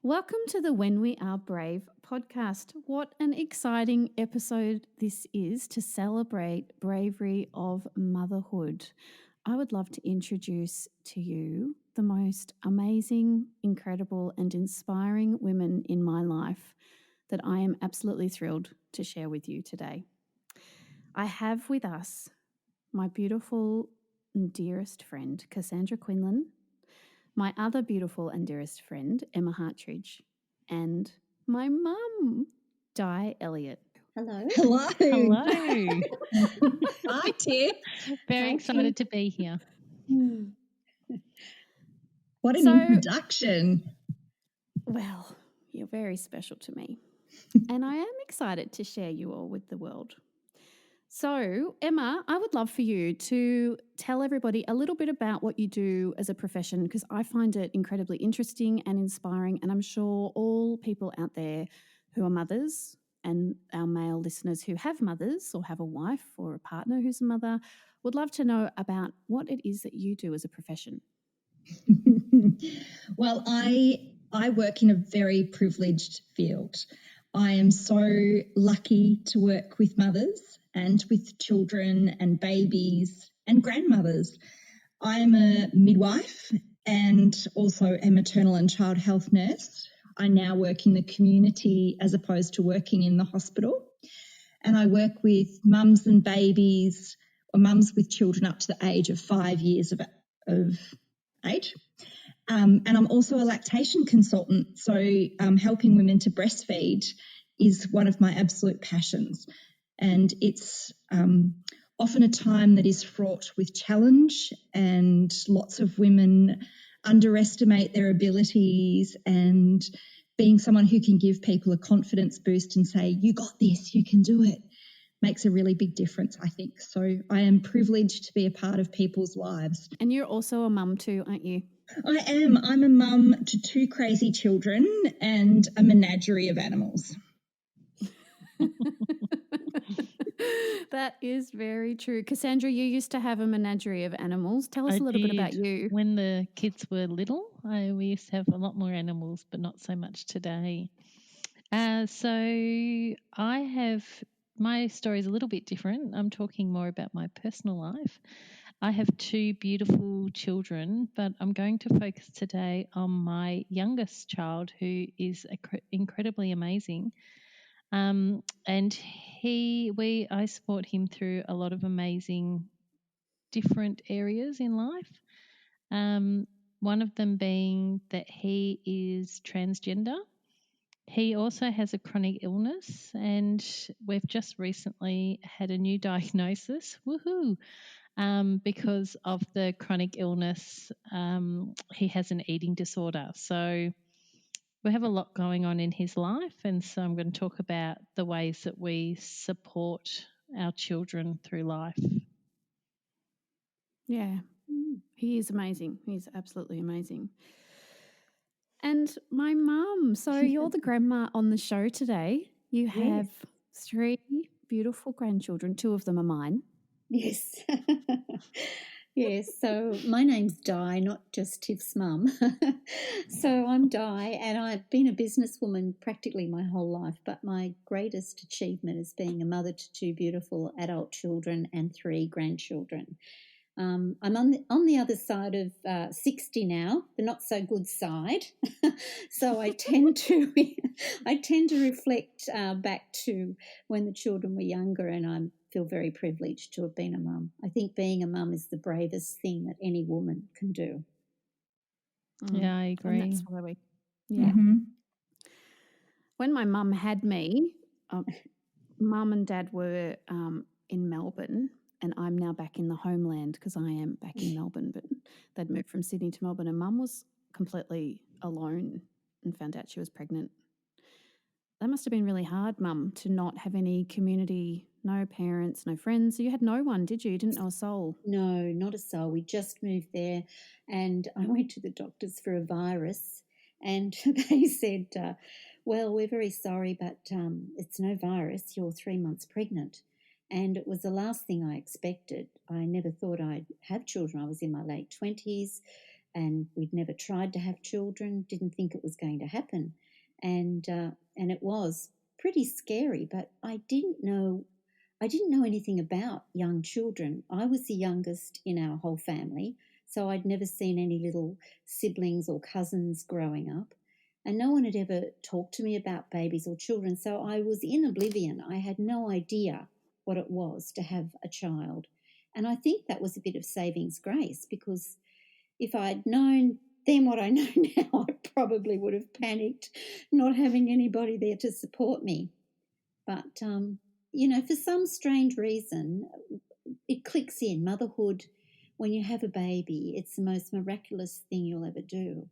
Welcome to the When We Are Brave podcast. What an exciting episode this is to celebrate bravery of motherhood. I would love to introduce to you the most amazing, incredible, and inspiring women in my life that I am absolutely thrilled to share with you today. I have with us my beautiful and dearest friend, Cassandra Quinlan, my other beautiful and dearest friend, Emma Hartridge, and my mum, Diane Elliott. Hello. Hello. Hello. Hi, Tiff. Very Hi, excited to be here. What an So- introduction. Well, you're very special to me, and I am excited to share you all with the world. So, Emma, I would love for you to tell everybody a little bit about what you do as a profession, because I find it incredibly interesting and inspiring, and I'm sure all people out there who are mothers and our male listeners who have mothers or have a wife or a partner who's a mother would love to know about what it is that you do as a profession. Well, I work in a very privileged field. I am so lucky to work with mothers and with children and babies and grandmothers. I am a midwife and also a maternal and child health nurse. I now work in the community as opposed to working in the hospital. And I work with mums and babies, or mums with children up to the age of 5 years of age. And I'm also a lactation consultant, so helping women to breastfeed is one of my absolute passions. And it's often a time that is fraught with challenge, and lots of women underestimate their abilities, and being someone who can give people a confidence boost and say, you got this, you can do it, makes a really big difference, I think. So I am privileged to be a part of people's lives. And you're also a mum too, aren't you? I am. I'm a mum to 2 crazy children and a menagerie of animals. That is very true. Cassandra, you used to have a menagerie of animals. Tell us I a little bit did. about you. When the kids were little, we used to have a lot more animals, but not so much today. So my story is a little bit different. I'm talking more about my personal life. I have 2 beautiful children, but I'm going to focus today on my youngest child, who is incredibly amazing. And I support him through a lot of amazing different areas in life. One of them being that he is transgender. He also has a chronic illness, and we've just recently had a new diagnosis. Woohoo! Because of the chronic illness, he has an eating disorder. So we have a lot going on in his life, and so I'm going to talk about the ways that we support our children through life. Yeah, he is amazing. He's absolutely amazing. And my mum, so you're the grandma on the show today. You have 3 beautiful grandchildren. 2 of them are mine. Yes. Yes. So my name's Di, not just Tiff's mum. So I'm Di, and I've been a businesswoman practically my whole life, but my greatest achievement is being a mother to 2 beautiful adult children and 3 grandchildren. I'm on the other side of 60 now, the not so good side. So I tend to reflect back to when the children were younger, and I feel very privileged to have been a mum. I think being a mum is the bravest thing that any woman can do. Yeah, I agree. And that's why we, yeah. Mm-hmm. When my mum had me, mum and dad were in Melbourne, and I'm now back in the homeland because I am back in Melbourne, but they'd moved from Sydney to Melbourne, and mum was completely alone and found out she was pregnant. That must have been really hard, mum, to not have any community, no parents, no friends. You had no one, did you? You didn't know a soul. No, not a soul. We just moved there, and I went to the doctors for a virus, and they said, well, we're very sorry, but it's no virus. You're 3 months pregnant. And it was the last thing I expected. I never thought I'd have children. I was in my late 20s, and we'd never tried to have children, didn't think it was going to happen. And it was pretty scary, but I didn't know anything about young children. I was the youngest in our whole family, so I'd never seen any little siblings or cousins growing up. And no one had ever talked to me about babies or children, so I was in oblivion. I had no idea what it was to have a child. And I think that was a bit of saving's grace, because if I'd known then what I know now, I probably would have panicked, not having anybody there to support me. But, for some strange reason, it clicks in. Motherhood, when you have a baby, it's the most miraculous thing you'll ever do.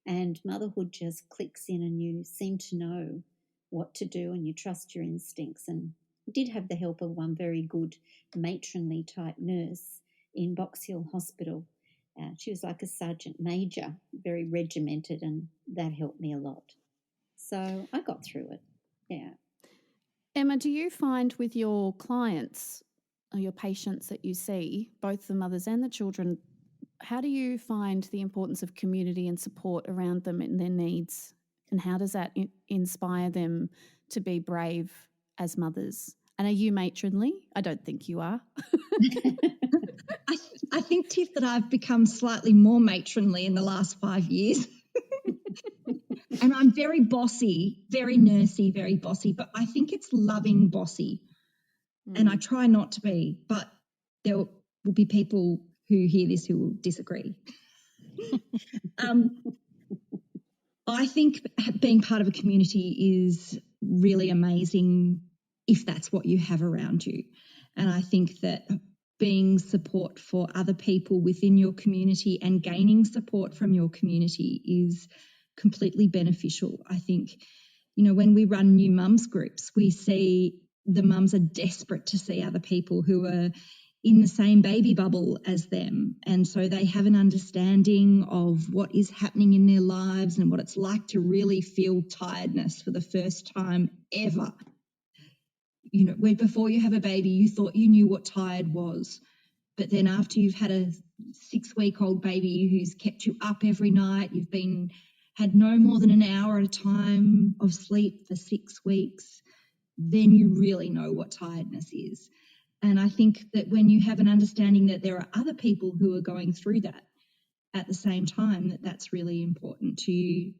And motherhood just clicks in, and you seem to know what to do, and you trust your instincts. And I did have the help of one very good matronly type nurse in Box Hill Hospital. She was like a sergeant major, very regimented, and that helped me a lot. So I got through it. Yeah. Emma, do you find with your clients or your patients that you see, both the mothers and the children, how do you find the importance of community and support around them and their needs? And how does that inspire them to be brave as mothers? And are you matronly? I don't think you are. I think, Tiff, that I've become slightly more matronly in the last 5 years. And I'm very bossy, very nursey, very bossy, but I think it's loving bossy. And I try not to be, but there will be people who hear this who will disagree. I think being part of a community is really amazing if that's what you have around you. And I think that being support for other people within your community and gaining support from your community is completely beneficial. I think, when we run new mums groups, we see the mums are desperate to see other people who are in the same baby bubble as them. And so they have an understanding of what is happening in their lives and what it's like to really feel tiredness for the first time ever. Where before you have a baby, you thought you knew what tired was. But then after you've had a 6-week-old baby who's kept you up every night, you've had no more than an hour at a time of sleep for 6 weeks, then you really know what tiredness is. And I think that when you have an understanding that there are other people who are going through that at the same time, that's really important to you,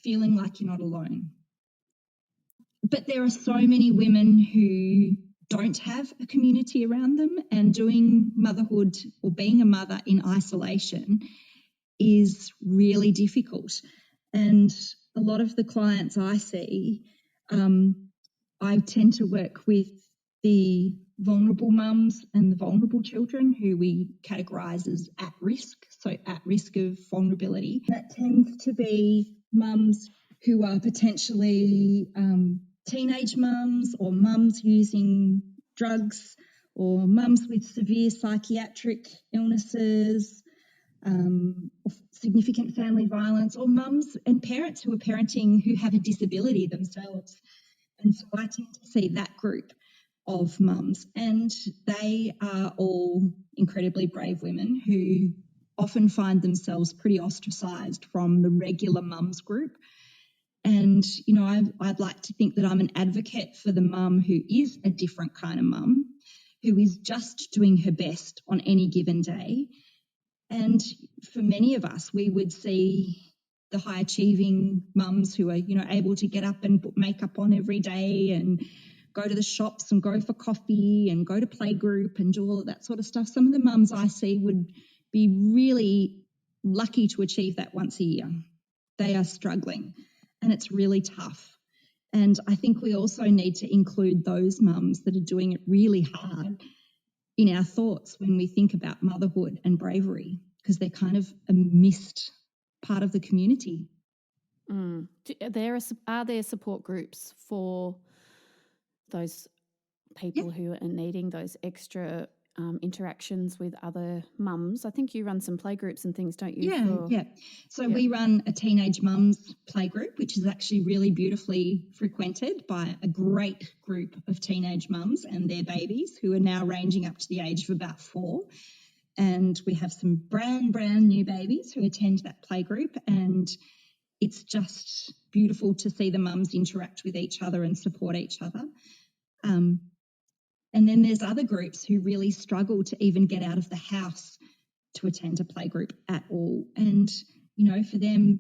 feeling like you're not alone. But there are so many women who don't have a community around them, and doing motherhood or being a mother in isolation is really difficult. And a lot of the clients I see, I tend to work with the vulnerable mums and the vulnerable children who we categorise as at risk, so at risk of vulnerability. That tends to be mums who are potentially teenage mums, or mums using drugs, or mums with severe psychiatric illnesses, or significant family violence, or mums and parents who are parenting who have a disability themselves. And so I tend to see that group of mums, and they are all incredibly brave women who often find themselves pretty ostracised from the regular mums group. And, I'd like to think that I'm an advocate for the mum who is a different kind of mum, who is just doing her best on any given day. And for many of us, we would see the high achieving mums who are, able to get up and put makeup on every day and go to the shops and go for coffee and go to playgroup and do all of that sort of stuff. Some of the mums I see would be really lucky to achieve that once a year. They are struggling, and it's really tough. And I think we also need to include those mums that are doing it really hard in our thoughts when we think about motherhood and bravery, because they're kind of a missed part of the community. Are there support groups for those people who are needing those extra interactions with other mums? I think you run some playgroups and things, don't you? Yeah. So we run a teenage mums playgroup, which is actually really beautifully frequented by a great group of teenage mums and their babies who are now ranging up to the age of about 4. and we have some brand new babies who attend that playgroup, and it's just beautiful to see the mums interact with each other and support each other. And then there's other groups who really struggle to even get out of the house to attend a playgroup at all. And, you know, for them,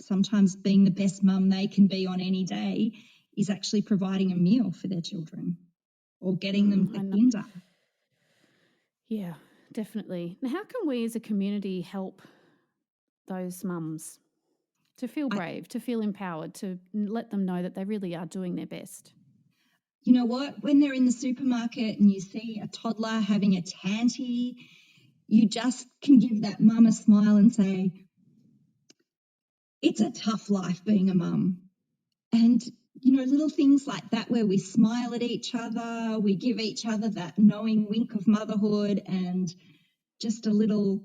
sometimes being the best mum they can be on any day is actually providing a meal for their children or getting them to kinder. Yeah, definitely. Now, how can we as a community help those mums to feel brave, to feel empowered, to let them know that they really are doing their best? You know what? When they're in the supermarket and you see a toddler having a tanty, you just can give that mum a smile and say, it's a tough life being a mum. And, you know, little things like that where we smile at each other, we give each other that knowing wink of motherhood, and just a little,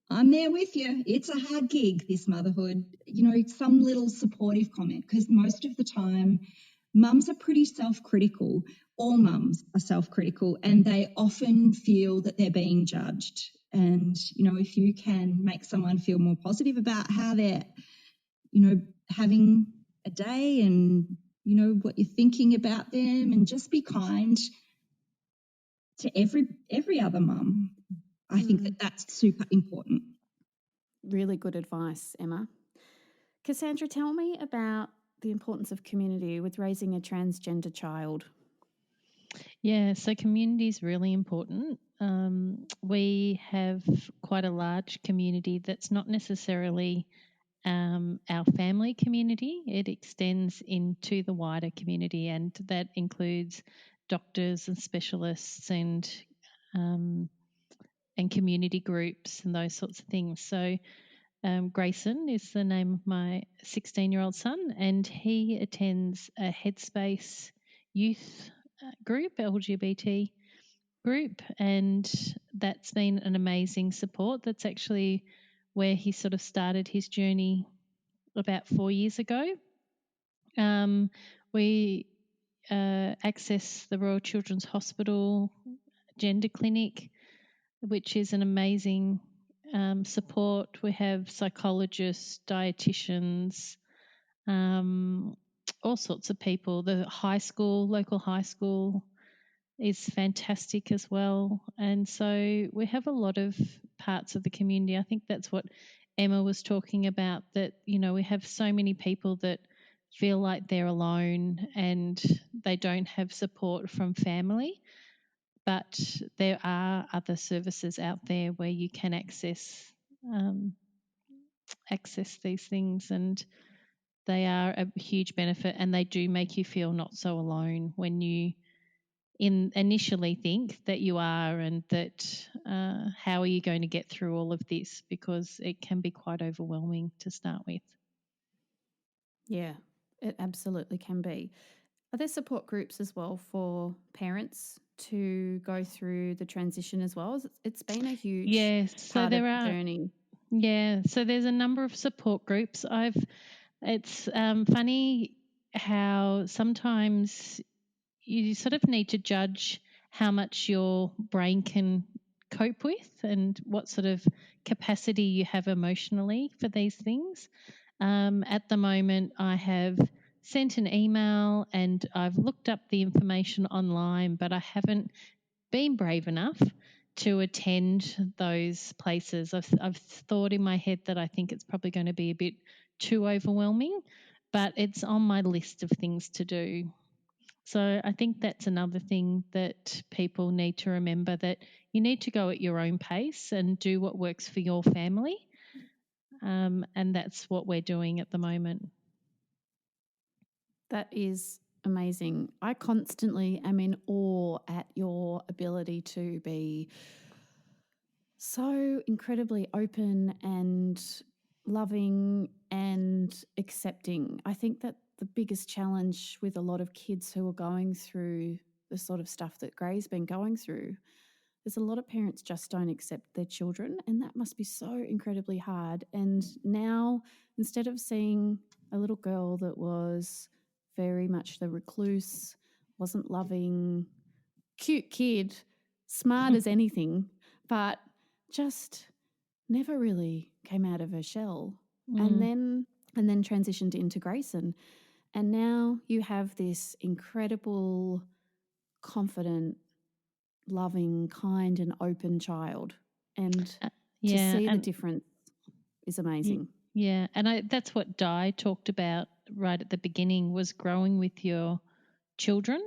I'm there with you. It's a hard gig, this motherhood. You know, some little supportive comment, because most of the time mums are pretty self-critical. All mums are self-critical, and they often feel that they're being judged. And, you know, if you can make someone feel more positive about how they're, you know, having a day and, you know, what you're thinking about them, and just be kind to every other mum. I think that that's super important. Really good advice, Emma. Cassandra, tell me about the importance of community with raising a transgender child. Yeah, so community is really important. We have quite a large community that's not necessarily our family community. It extends into the wider community, and that includes doctors and specialists and community groups and those sorts of things. So Grayson is the name of my 16-year-old son, and he attends a Headspace youth group, LGBT group, and that's been an amazing support. That's actually where he sort of started his journey about 4 years ago. We access the Royal Children's Hospital gender clinic, which is an amazing support. We have psychologists, dietitians, all sorts of people. The local high school is fantastic as well. And so we have a lot of parts of the community. I think that's what Emma was talking about, that, you know, we have so many people that feel like they're alone and they don't have support from family. But there are other services out there where you can access these things, and they are a huge benefit, and they do make you feel not so alone when you initially think that you are, and that how are you going to get through all of this, because it can be quite overwhelming to start with. Yeah, it absolutely can be. Are there support groups as well for parents to go through the transition as well? It's been a huge part of the journey. Yeah, so there's a number of support groups. It's funny how sometimes you sort of need to judge how much your brain can cope with and what sort of capacity you have emotionally for these things. At the moment, I have sent an email and I've looked up the information online, but I haven't been brave enough to attend those places. I've thought in my head that I think it's probably going to be a bit too overwhelming, but it's on my list of things to do. So I think that's another thing that people need to remember, that you need to go at your own pace and do what works for your family. And that's what we're doing at the moment. That is amazing. I constantly am in awe at your ability to be so incredibly open and loving and accepting. I think that the biggest challenge with a lot of kids who are going through the sort of stuff that Gray's been going through, there's a lot of parents just don't accept their children, and that must be so incredibly hard. And now, instead of seeing a little girl that was very much the recluse, wasn't loving, cute kid, smart as anything, but just never really came out of her shell. Mm. And then transitioned into Grayson. And now you have this incredible, confident, loving, kind and open child. And to Yeah, see the and difference is amazing. yeah, and that's what Di talked about right at the beginning, was growing with your children,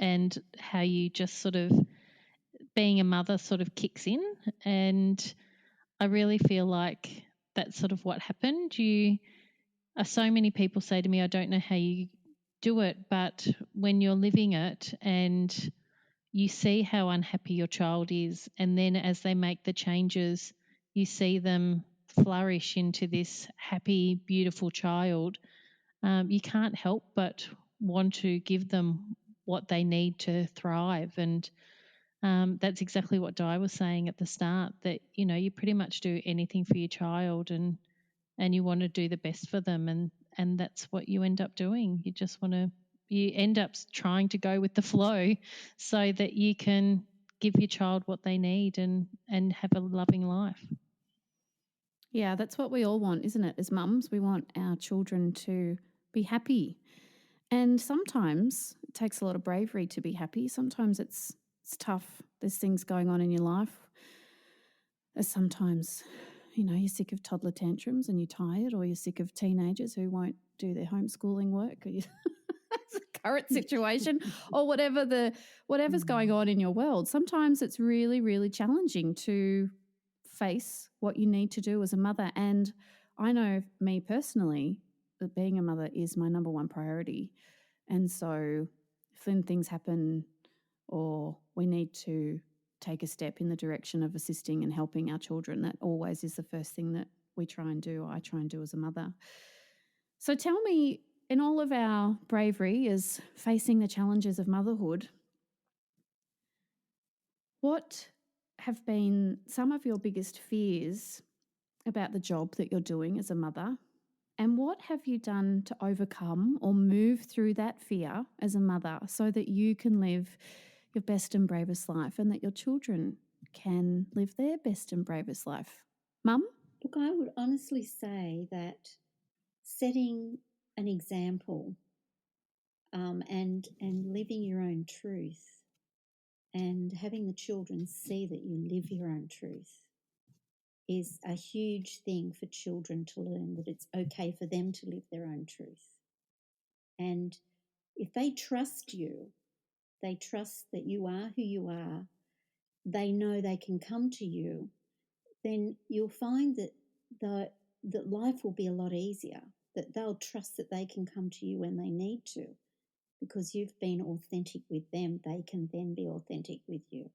and how you just sort of, being a mother sort of kicks in. And I really feel like that's sort of what happened. So many people say to me, I don't know how you do it, but when you're living it and you see how unhappy your child is, and then as they make the changes, you see them flourish into this happy, beautiful child, you can't help but want to give them what they need to thrive. And that's exactly what Di was saying at the start, that, you pretty much do anything for your child, and you want to do the best for them, and that's what you end up doing. You end up trying to go with the flow so that you can give your child what they need and have a loving life. Yeah, that's what we all want, isn't it? As mums, we want our children to be happy. And sometimes it takes a lot of bravery to be happy. Sometimes it's tough. There's things going on in your life. Sometimes, you're sick of toddler tantrums and you're tired, or you're sick of teenagers who won't do their homeschooling work, or the current situation, or whatever's going on in your world. Sometimes it's really, really challenging to face what you need to do as a mother. And I know me personally that being a mother is my number one priority. And so when things happen or we need to take a step in the direction of assisting and helping our children, that always is the first thing that I try and do as a mother. So tell me, in all of our bravery as facing the challenges of motherhood, what have been some of your biggest fears about the job that you're doing as a mother? And what have you done to overcome or move through that fear as a mother so that you can live your best and bravest life, and that your children can live their best and bravest life? Mum? Look, I would honestly say that setting an example and living your own truth, and having the children see that you live your own truth, is a huge thing for children to learn, that it's okay for them to live their own truth. And if they trust you, they trust that you are who you are, they know they can come to you, then you'll find that life will be a lot easier, that they'll trust that they can come to you when they need to, because you've been authentic with them. They can then be authentic with you.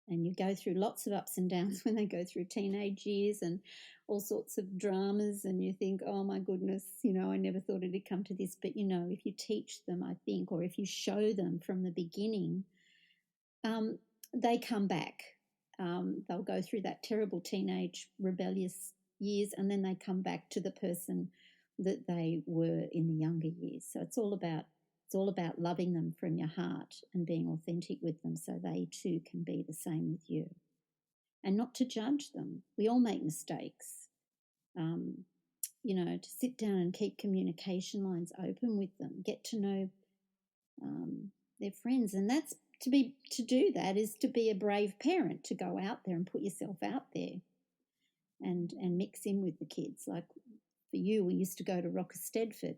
And you go through lots of ups and downs when they go through teenage years and all sorts of dramas, and you think, oh my goodness, I never thought it'd come to this. But, if you teach them, I think, or if you show them from the beginning, they come back. They'll go through that terrible teenage rebellious years, and then they come back to the person that they were in the younger years. So it's all about loving them from your heart and being authentic with them, so they too can be the same with you, and not to judge them. We all make mistakes. To sit down and keep communication lines open with them, get to know their friends, and that's to do that is to be a brave parent, to go out there and put yourself out there and mix in with the kids. Like for you, we used to go to Rockestedford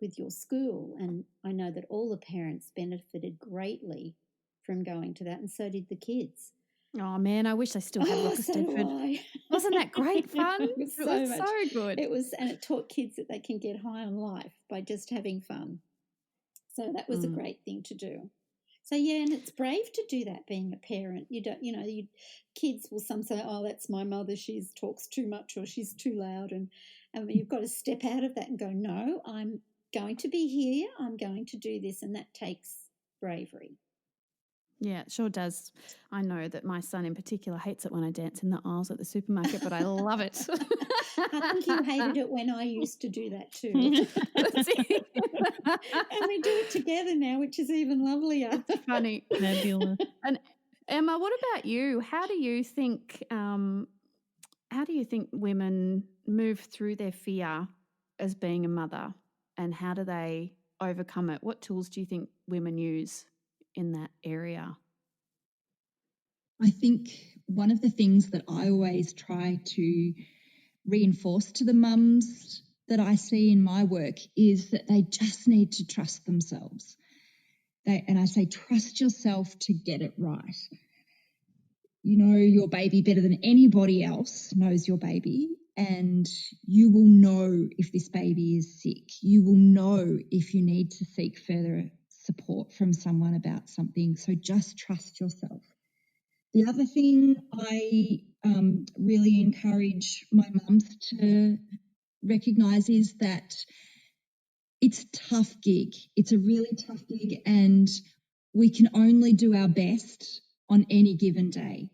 with your school, and I know that all the parents benefited greatly from going to that, and so did the kids. Oh man, I wish they still had Rockestedford. Wasn't that great fun? It was so good. It was, and it taught kids that they can get high on life by just having fun. So that was a great thing to do. So yeah, and it's brave to do that, being a parent. You don't, kids will some say, oh, that's my mother, she talks too much or she's too loud, and you've got to step out of that and go, no, I'm going to be here, I'm going to do this, and that takes bravery. Yeah, it sure does. I know that my son in particular hates it when I dance in the aisles at the supermarket, but I love it. I think you hated it when I used to do that too. That's it. And we do it together now, which is even lovelier. It's funny. Fabulous. And Emma, what about you? How do you think women move through their fear as being a mother, and how do they overcome it? What tools do you think women use in that area? I think one of the things that I always try to reinforce to the mums that I see in my work is that they just need to trust themselves. And I say, trust yourself to get it right. You know your baby better than anybody else knows your baby, and you will know if this baby is sick. You will know if you need to seek further support from someone about something. So just trust yourself. The other thing I really encourage my mums to recognise is that it's a tough gig. It's a really tough gig, and we can only do our best on any given day.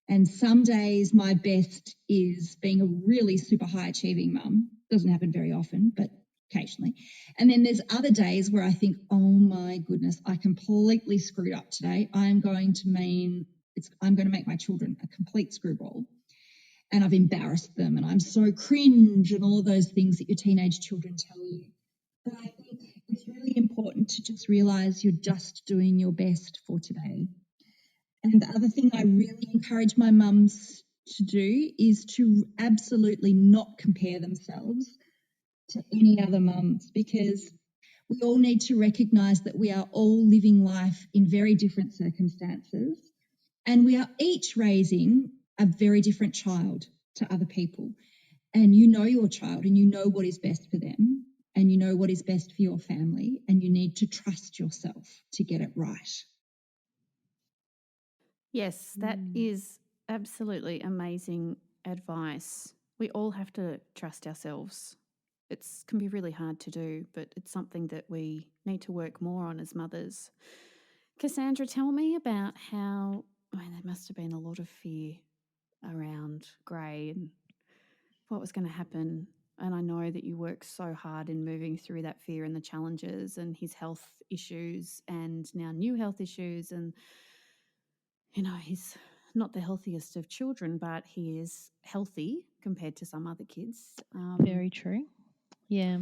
And some days my best is being a really super high achieving mum. Doesn't happen very often, but occasionally. And then there's other days where I think, oh my goodness, I completely screwed up today. I'm going to make my children a complete screwball. And I've embarrassed them and I'm so cringe and all of those things that your teenage children tell you. But I think it's really important to just realise you're just doing your best for today. And the other thing I really encourage my mums to do is to absolutely not compare themselves to any other mums, because we all need to recognise that we are all living life in very different circumstances, and we are each raising a very different child to other people. And you know your child and you know what is best for them and you know what is best for your family, and you need to trust yourself to get it right. Yes, that is absolutely amazing advice. We all have to trust ourselves. It can be really hard to do, but it's something that we need to work more on as mothers. Cassandra, tell me about how, there must have been a lot of fear around Gray and what was going to happen. And I know that you work so hard in moving through that fear and the challenges and his health issues and now new health issues. And, he's not the healthiest of children, but he is healthy compared to some other kids. Very true. Yeah.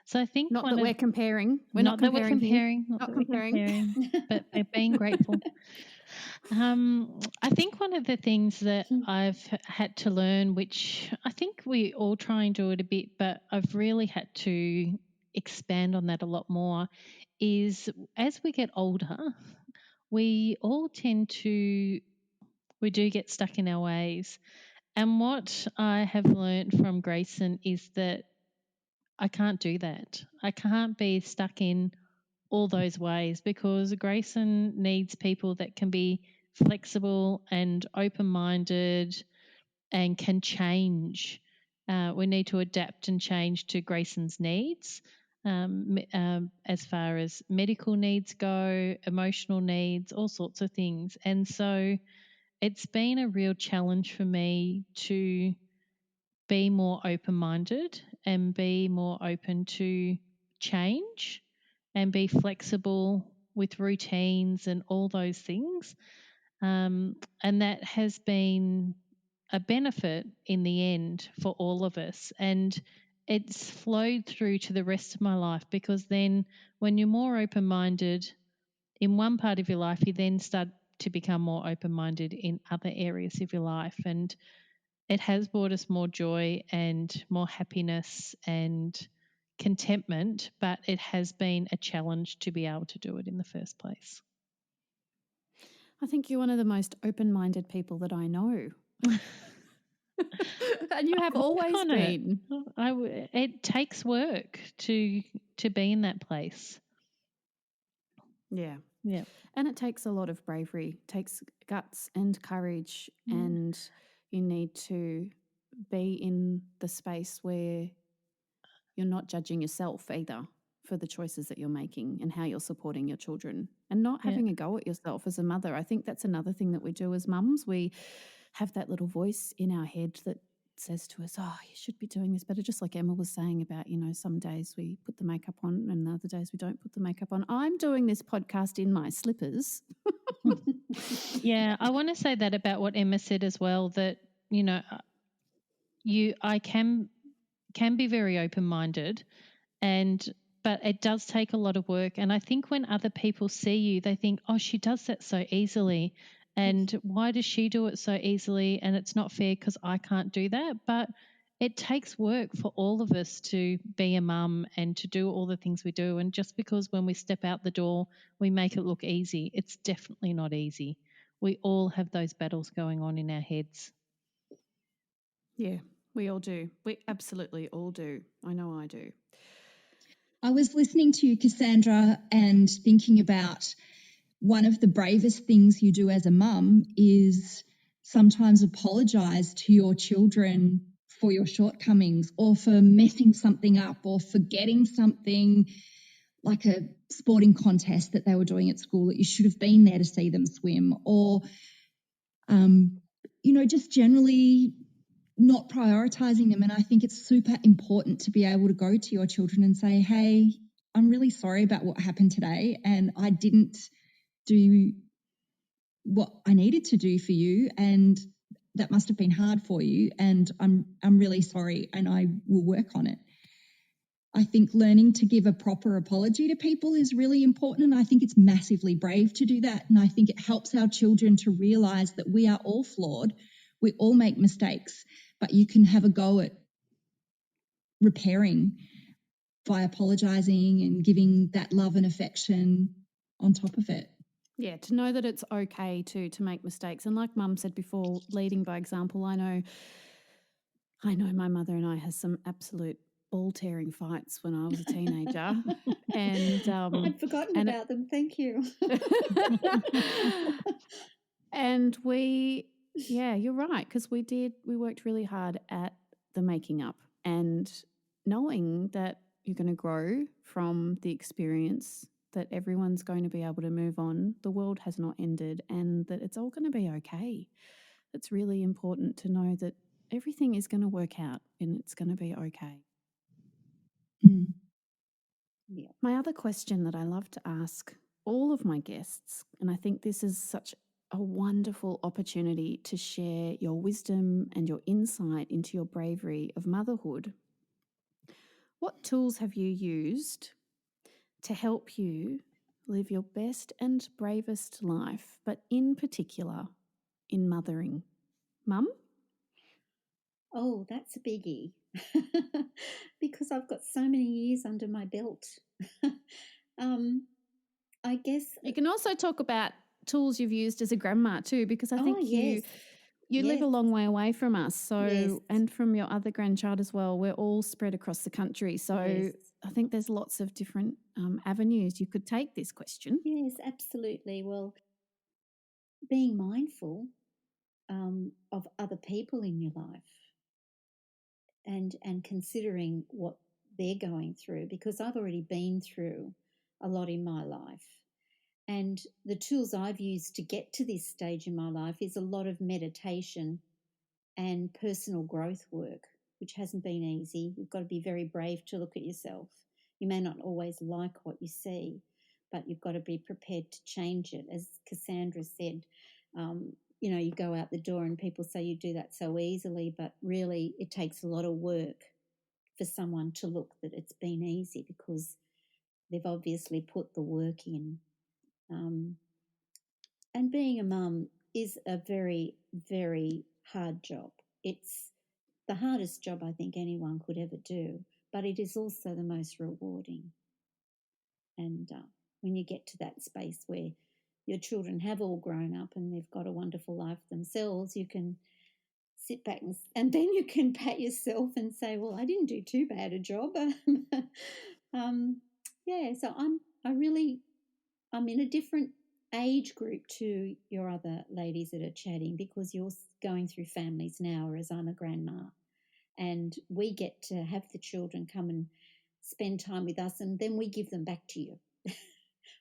So I think Not that we're comparing. We're not that we're comparing here. comparing, not Not that we're comparing. comparing, but we're being grateful. I think one of the things that I've had to learn, which I think we all try and do it a bit, but I've really had to expand on that a lot more, is as we get older, we all we do get stuck in our ways. And what I have learned from Grayson is that I can't do that. I can't be stuck in all those ways, because Grayson needs people that can be flexible and open minded and can change. We need to adapt and change to Grayson's needs, as far as medical needs go, emotional needs, all sorts of things. And so it's been a real challenge for me to be more open-minded and be more open to change and be flexible with routines and all those things. And that has been a benefit in the end for all of us. And it's flowed through to the rest of my life, because then when you're more open-minded in one part of your life, you then start to become more open-minded in other areas of your life. And it has brought us more joy and more happiness and contentment, but it has been a challenge to be able to do it in the first place. I think you're one of the most open-minded people that I know. And you have always been. It takes work to be in that place. Yeah. Yeah. And it takes a lot of bravery, it takes guts and courage, and you need to be in the space where you're not judging yourself either for the choices that you're making and how you're supporting your children, and not Yeah. having a go at yourself as a mother. I think that's another thing that we do as mums. We have that little voice in our head that says to us, oh, you should be doing this better. Just like Emma was saying about, some days we put the makeup on and other days we don't put the makeup on. I'm doing this podcast in my slippers. Yeah, I want to say that about what Emma said as well, that, I can be very open-minded, but it does take a lot of work. And I think when other people see you, they think, oh, she does that so easily. And why does she do it so easily? And it's not fair because I can't do that. But it takes work for all of us to be a mum and to do all the things we do. And just because when we step out the door, we make it look easy, it's definitely not easy. We all have those battles going on in our heads. Yeah, we all do. We absolutely all do. I know I do. I was listening to you, Cassandra, and thinking about one of the bravest things you do as a mum is sometimes apologise to your children for your shortcomings or for messing something up or forgetting something, like a sporting contest that they were doing at school that you should have been there to see them swim, or, just generally not prioritising them. And I think it's super important to be able to go to your children and say, hey, I'm really sorry about what happened today, and I didn't do what I needed to do for you, and that must have been hard for you, and I'm really sorry, and I will work on it. I think learning to give a proper apology to people is really important, and I think it's massively brave to do that. And I think it helps our children to realise that we are all flawed, we all make mistakes, but you can have a go at repairing by apologising and giving that love and affection on top of it. Yeah, to know that it's okay to make mistakes. And like Mum said before, leading by example, I know my mother and I had some absolute ball-tearing fights when I was a teenager. And I'd forgotten about them. Thank you. And you're right, because we worked really hard at the making up and knowing that you're going to grow from the experience, that everyone's going to be able to move on. The world has not ended and that it's all going to be okay. It's really important to know that everything is going to work out and it's going to be okay. Mm. Yeah. My other question that I love to ask all of my guests, and I think this is such a wonderful opportunity to share your wisdom and your insight into your bravery of motherhood. What tools have you used to help you live your best and bravest life, but in particular in mothering? Mum? Oh, that's a biggie. Because I've got so many years under my belt. I guess You can also talk about tools you've used as a grandma too, because I think you live a long way away from us. So, and from your other grandchild as well. We're all spread across the country. So I think there's lots of different avenues you could take this question. Yes, absolutely. Well, being mindful of other people in your life and considering what they're going through, because I've already been through a lot in my life. And the tools I've used to get to this stage in my life is a lot of meditation and personal growth work, which hasn't been easy. You've got to be very brave to look at yourself. You may not always like what you see, but you've got to be prepared to change it. As Cassandra said, you go out the door and people say you do that so easily, but really it takes a lot of work for someone to look that it's been easy because they've obviously put the work in. And being a mum is a very, very hard job. It's the hardest job I think anyone could ever do, but it is also the most rewarding. And when you get to that space where your children have all grown up and they've got a wonderful life themselves, you can sit back and then you can pat yourself and say, well, I didn't do too bad a job. So I'm in a different age group to your other ladies that are chatting, because you're going through families now, whereas I'm a grandma. And we get to have the children come and spend time with us, and then we give them back to you.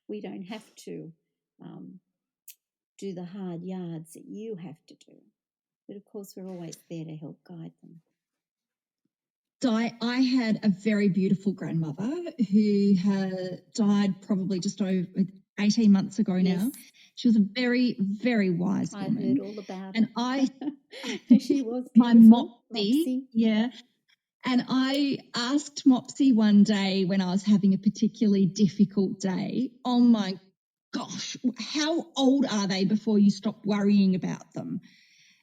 We don't have to do the hard yards that you have to do. But of course, we're always there to help guide them. I had a very beautiful grandmother who had died probably just over 18 months ago now. She was a very, very wise woman. I heard all about and her. She was my beautiful. Mopsy, yeah. And I asked Mopsy one day when I was having a particularly difficult day, oh my gosh, how old are they before you stop worrying about them?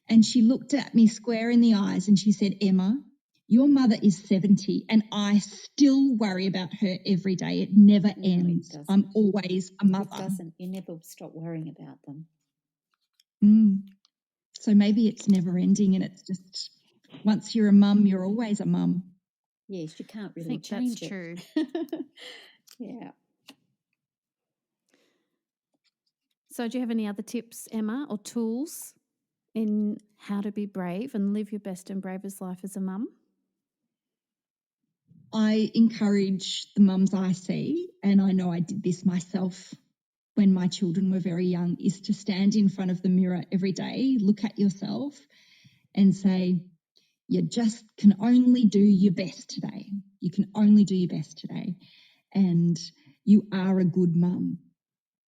And she looked at me square in the eyes and she said, Emma, your mother is 70 and I still worry about her every day. It never ends. I'm always a mother. It doesn't. You never stop worrying about them. So maybe it's never ending, and it's just once you're a mum, you're always a mum. Yes, you can't really change it. That's true. Yeah. So do you have any other tips, Emma, or tools in how to be brave and live your best and bravest life as a mum? I encourage the mums I see, and I know I did this myself when my children were very young, is to stand in front of the mirror every day, look at yourself and say, you just can only do your best today. You can only do your best today. And you are a good mum.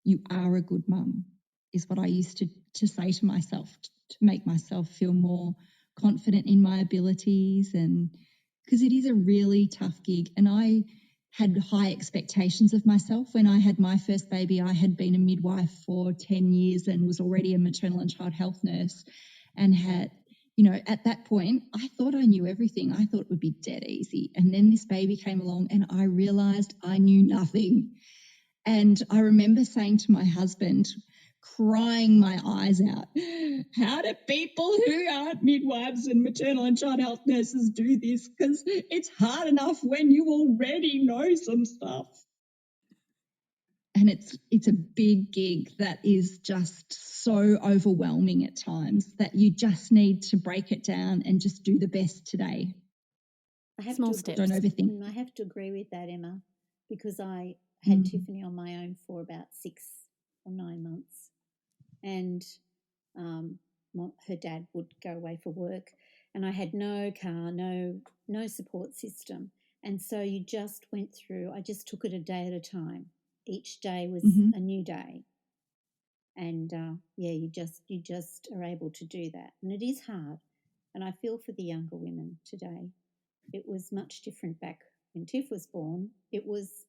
You are a good mum, is what I used to say to myself to make myself feel more confident in my abilities, and because it is a really tough gig. And I had high expectations of myself. When I had my first baby, I had been a midwife for 10 years and was already a maternal and child health nurse, and had, at that point, I thought I knew everything. I thought it would be dead easy. And then this baby came along and I realised I knew nothing. And I remember saying to my husband, crying my eyes out, how do people who aren't midwives and maternal and child health nurses do this? Because it's hard enough when you already know some stuff. And it's a big gig that is just so overwhelming at times that you just need to break it down and just do the best today. Small steps. Don't overthink. I have to agree with that, Emma, because I had Tiffany on my own for about 6 or 9 months, and her dad would go away for work, and I had no car, no support system, and so you just went through. I just took it a day at a time. Each day was a new day, and you just are able to do that, and it is hard. And I feel for the younger women today. It was much different back when Tiff was born. It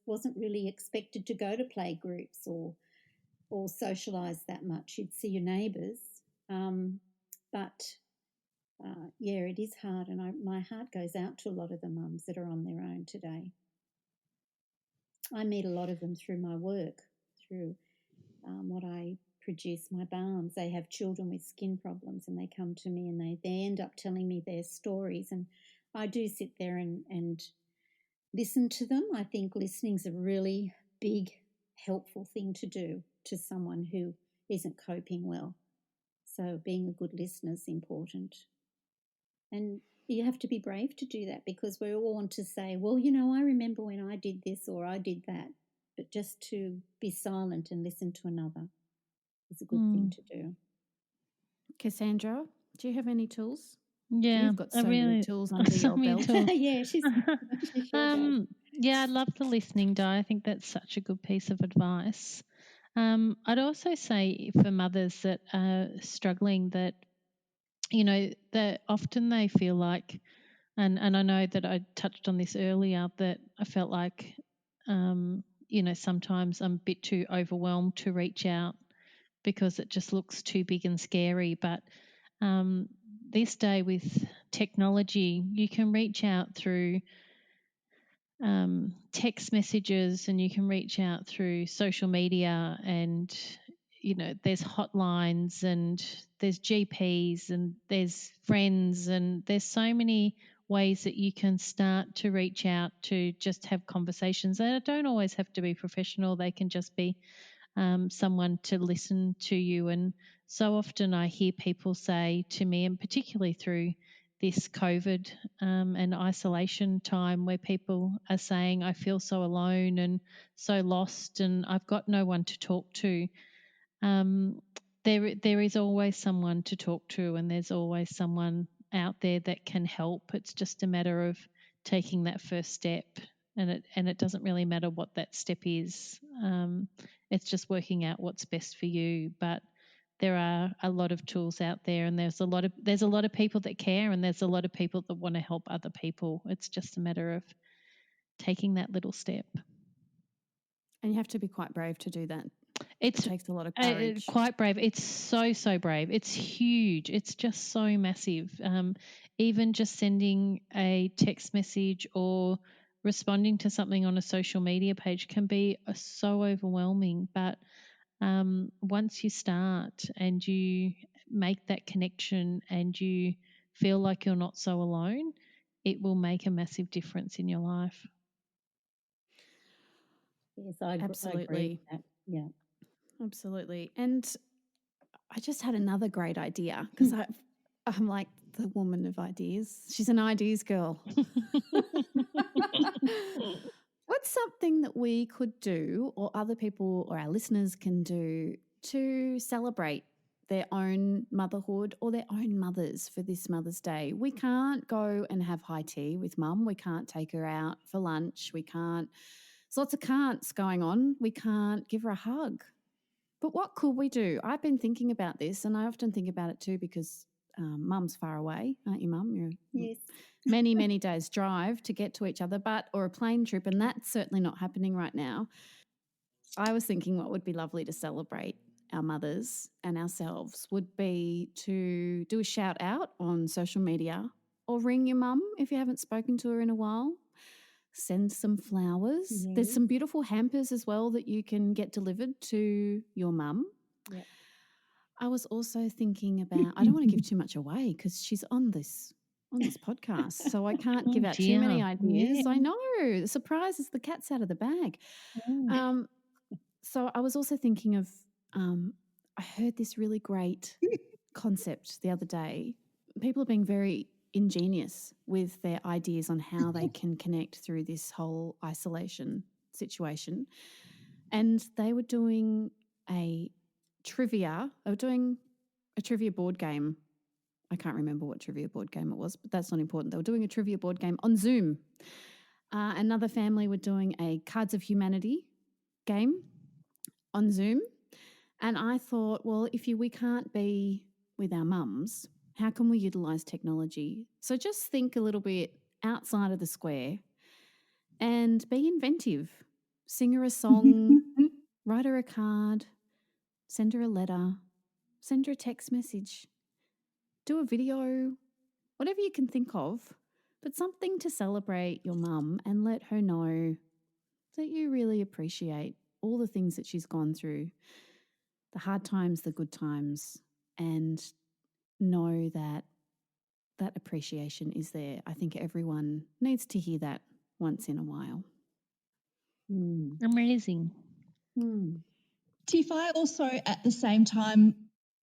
wasn't really expected to go to play groups or socialise that much. You'd see your neighbours, but it is hard, and my heart goes out to a lot of the mums that are on their own today. I meet a lot of them through my work, through what I produce, my balms. They have children with skin problems, and they come to me and they end up telling me their stories, and I do sit there and listen to them. I think listening's a really big, helpful thing to do to someone who isn't coping well. So being a good listener is important. And you have to be brave to do that, because we all want to say, well, I remember when I did this or I did that. But just to be silent and listen to another is a good thing to do. Cassandra, do you have any tools? Yeah, you've got so many tools under your belt. Yeah, she sure does. Yeah, I love the listening, Di. I think that's such a good piece of advice. I'd also say for mothers that are struggling that, that often they feel like, and I know that I touched on this earlier, that I felt like, sometimes I'm a bit too overwhelmed to reach out because it just looks too big and scary. But this day with technology, you can reach out through text messages, and you can reach out through social media, and there's hotlines, and there's GPs, and there's friends, and there's so many ways that you can start to reach out to just have conversations. They don't always have to be professional. They can just be someone to listen to you. And so often I hear people say to me, and particularly through this COVID and isolation time where people are saying, I feel so alone and so lost and I've got no one to talk to. There is always someone to talk to, and there's always someone out there that can help. It's just a matter of taking that first step, and it doesn't really matter what that step is. It's just working out what's best for you. But there are a lot of tools out there, and there's a lot of people that care, and there's a lot of people that want to help other people. It's just a matter of taking that little step. And you have to be quite brave to do that. It takes a lot of courage. Quite brave. It's so brave. It's huge. It's just so massive. Even just sending a text message or responding to something on a social media page can be so overwhelming. But once you start and you make that connection and you feel like you're not so alone, it will make a massive difference in your life. Yes, I agree Absolutely. with that. Yeah. Absolutely. And I just had another great idea because I'm like the woman of ideas. She's an ideas girl. What's something that we could do, or other people or our listeners can do, to celebrate their own motherhood or their own mothers for this Mother's Day? We can't go and have high tea with mum. We can't take her out for lunch. We can't. There's lots of can'ts going on. We can't give her a hug. But what could we do? I've been thinking about this, and I often think about it too because mum's far away, aren't you, mum? You're Yes. many, many days drive to get to each other, or a plane trip, and that's certainly not happening right now. I was thinking what would be lovely to celebrate our mothers and ourselves would be to do a shout out on social media or ring your mum if you haven't spoken to her in a while. Send some flowers. Yes. There's some beautiful hampers as well that you can get delivered to your mum. Yep. I was also thinking about, I don't want to give too much away because she's on this podcast, so I can't give out too many ideas. Yeah. I know, the surprise is the cat's out of the bag. So I was also thinking of, I heard this really great concept the other day. People are being very ingenious with their ideas on how they can connect through this whole isolation situation. And they were doing a trivia. They were doing a trivia board game. I can't remember what trivia board game it was, but that's not important. They were doing a trivia board game on Zoom. Another family were doing a Cards of Humanity game on Zoom. And I thought, well, we can't be with our mums, how can we utilise technology? So just think a little bit outside of the square and be inventive. Sing her a song, write her a card, send her a letter, send her a text message, do a video, whatever you can think of, but something to celebrate your mum and let her know that you really appreciate all the things that she's gone through, the hard times, the good times, and know that that appreciation is there. I think everyone needs to hear that once in a while. Amazing. Tiff, I also at the same time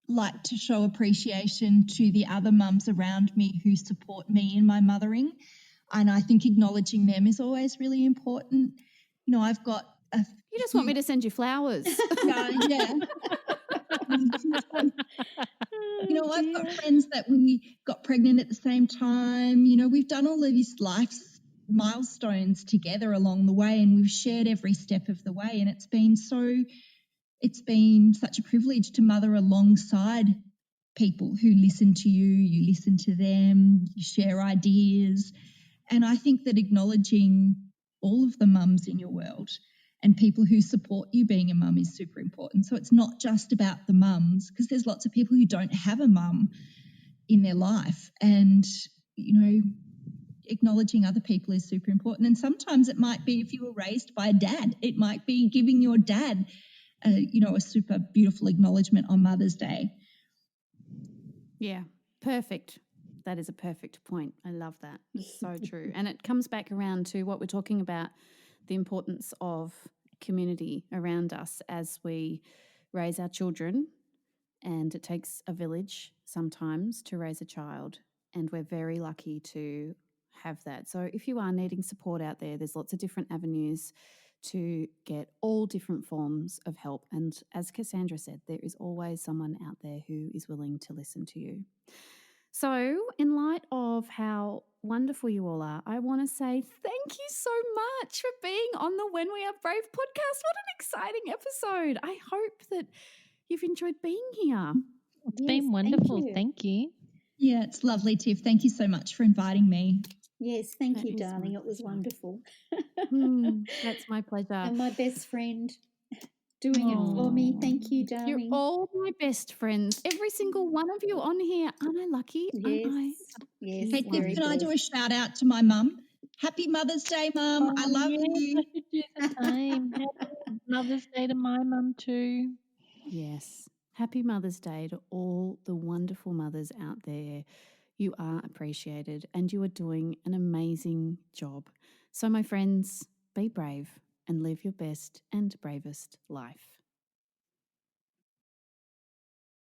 like to show appreciation to the other mums around me who support me in my mothering. And I think acknowledging them is always really important. You know, I've got You just want me to send you flowers. yeah. You know, I've got friends that we got pregnant at the same time. You know, we've done all of these life's milestones together along the way, and we've shared every step of the way. And it's been such a privilege to mother alongside people who listen to you, you listen to them, you share ideas. And I think that acknowledging all of the mums in your world and people who support you being a mum is super important. So it's not just about the mums, because there's lots of people who don't have a mum in their life. And, you know, acknowledging other people is super important. And sometimes it might be if you were raised by a dad, it might be giving your dad, a super beautiful acknowledgement on Mother's Day. Yeah, perfect. That is a perfect point. I love that. It's so true. And it comes back around to what we're talking about, the importance of community around us as we raise our children. And it takes a village sometimes to raise a child. and we're very lucky to have that. So if you are needing support out there, there's lots of different avenues to get all different forms of help. And as Cassandra said, there is always someone out there who is willing to listen to you. So, in light of how wonderful you all are, I want to say thank you so much for being on the When We Are Brave podcast. What an exciting episode. I hope that you've enjoyed being here. It's Yes, been thank wonderful. you. Thank you. Yeah, it's lovely, Tiff. Thank you so much for inviting me. Yes, thank That you, is my darling. It was pleasure. wonderful. That's my pleasure. And my best friend doing it for me. Thank you, You're darling. all my best friends. Every single one of you on here. Aren't I lucky? Aren't I? Yes, yes, Hey, Very Tiff, can I do a blessed. shout out to my mum? Happy Mother's Day, Mum. I love yes, you. I should do the same. Happy Mother's Day to my mum too. Yes. Happy Mother's Day to all the wonderful mothers out there. You are appreciated and you are doing an amazing job. So, my friends, be brave and live your best and bravest life.